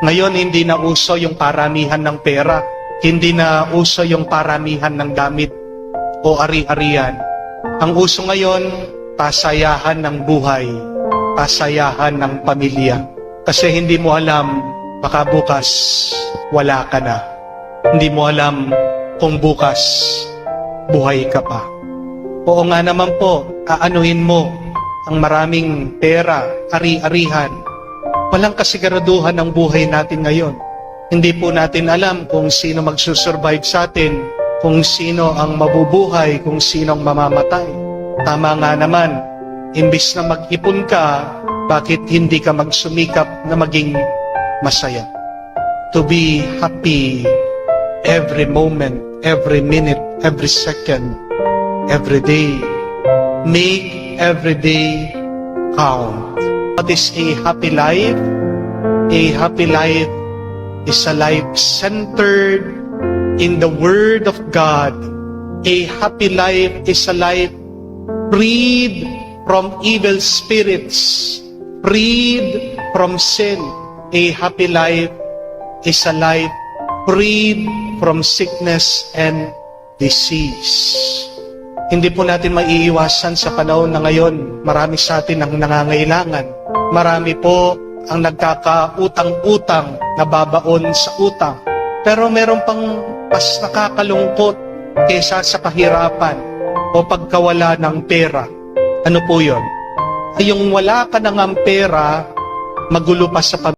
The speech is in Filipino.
Ngayon, hindi na uso yung paramihan ng pera. Hindi na uso yung paramihan ng gamit o ari-arian. Ang uso ngayon, pasayahan ng buhay, pasayahan ng pamilya. Kasi hindi mo alam, baka bukas wala ka na. Hindi mo alam kung bukas buhay ka pa. Oo nga naman po, aanuhin mo ang maraming pera, ari-arihan. Walang kasiguraduhan ng buhay natin ngayon. Hindi po natin alam kung sino magsusurvive sa atin, kung sino ang mabubuhay, kung sino ang mamamatay. Tama nga naman, imbis na mag-ipon ka, bakit hindi ka magsumikap na maging masaya? To be happy every moment, every minute, every second, every day. Make every day count. What is a happy life? A happy life is a life centered in the Word of God. A happy life is a life freed from evil spirits, freed from sin. A happy life is a life freed from sickness and disease. Hindi po natin maiiwasan sa panahon na ngayon, marami sa atin ang nangangailangan. Marami po ang nagkakautang-utang, nababaon sa utang. Pero meron pang mas nakakalungkot kaysa sa kahirapan o pagkawala ng pera. Ano po yun? Yung wala ka nang pera, magulo pa sa pamilya.